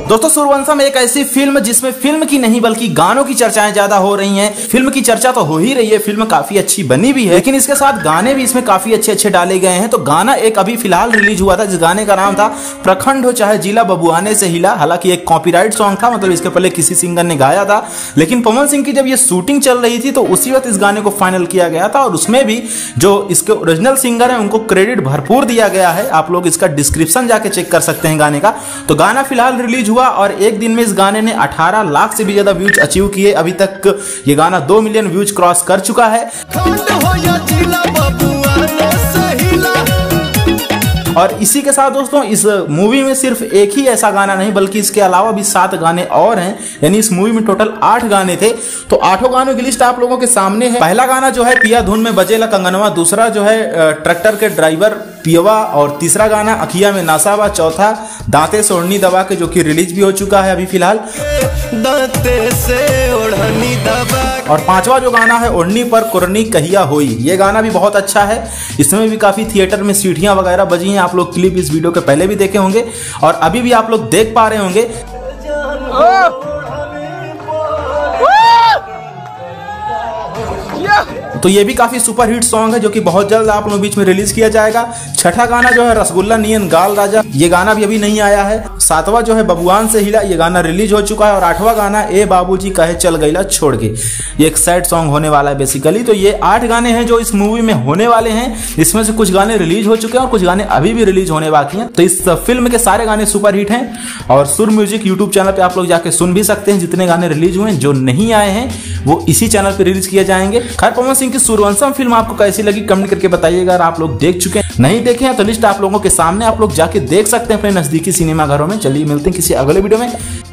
दोस्तों सूरवंशम एक ऐसी फिल्म जिसमें फिल्म की नहीं बल्कि गानों की चर्चाएं ज्यादा हो रही हैं। फिल्म की चर्चा तो हो ही रही है, फिल्म काफी अच्छी बनी भी है, लेकिन इसके साथ गाने भी इसमें काफी अच्छे अच्छे डाले गए हैं। तो गाना एक अभी फिलहाल रिलीज हुआ था जिस गाने का नाम था प्रखंड हो चाहे जिला बबुआने से हिला। हालांकि एक कॉपीराइट सॉन्ग था, मतलब इसके पहले किसी सिंगर ने गाया था, लेकिन पवन सिंह की जब ये शूटिंग चल रही थी तो उसी वक्त इस गाने को फाइनल किया गया था और उसमें भी जो इसके ओरिजिनल सिंगर है उनको क्रेडिट भरपूर दिया गया है। आप लोग इसका डिस्क्रिप्शन जाके चेक कर सकते हैं गाने का। तो गाना फिलहाल रिलीज हुआ और एक दिन में इस गाने ने 18 लाख से भी ज्यादा व्यूज अचीव किए। अभी तक ये गाना 2 मिलियन व्यूज क्रॉस कर चुका है। और इसी के साथ दोस्तों इस मूवी में सिर्फ एक ही ऐसा गाना नहीं बल्कि इसके अलावा भी 7 गाने और हैं, यानी इस मूवी में टोटल 8 गाने थे। तो 8 गानों की लिस्ट आप लोगों के सामने है। पहला गाना जो है पिया धुन में बजेला कंगनवा, दूसरा जो है ट्रैक्टर के ड्राइवर पियवा, और तीसरा गाना अखिया में नासावा, चौथा दांते से ओढ़नी दबा के जो कि रिलीज भी हो चुका है अभी फिलहाल, दांते से ओढ़नी दबा, और पांचवा जो गाना है ओढ़नी पर कुरनी कहिया होई। ये गाना भी बहुत अच्छा है, इसमें भी काफी थिएटर में सीटियां वगैरह बजी हैं। आप लोग क्लिप इस वीडियो के पहले भी देखे होंगे और अभी भी आप लोग देख पा रहे होंगे। तो ये भी काफी सुपर हिट सॉन्ग है जो कि बहुत जल्द आप लोगों के बीच में रिलीज किया जाएगा। छठा गाना जो है रसगुल्ला नियन गाल राजा, ये गाना भी अभी नहीं आया है। 7वां जो है बबुआन से हिला, ये गाना रिलीज हो चुका है। और 8वां गाना ए बाबूजी कहे चल गईला छोड़ के, ये एक सैड सॉन्ग होने वाला है बेसिकली। तो ये 8 गाने हैं जो इस मूवी में होने वाले हैं। इसमें से कुछ गाने रिलीज हो चुके हैं और कुछ गाने अभी भी रिलीज होने बाकी हैं। तो इस फिल्म के सारे गाने सुपर हिट हैं और सुर म्यूजिक यूट्यूब चैनल पे आप लोग जाके सुन भी सकते हैं। जितने गाने रिलीज हुए हैं, जो नहीं आए हैं वो इसी चैनल पे रिलीज किए जाएंगे। खैर पवन सिंह की सूरवंशम फिल्म आपको कैसी लगी कमेंट करके बताइएगा। अगर आप लोग देख चुके हैं, नहीं देखे हैं तो लिस्ट आप लोगों के सामने, आप लोग जाके देख सकते हैं अपने नजदीकी सिनेमा घरों में। चलिए मिलते हैं किसी अगले वीडियो में।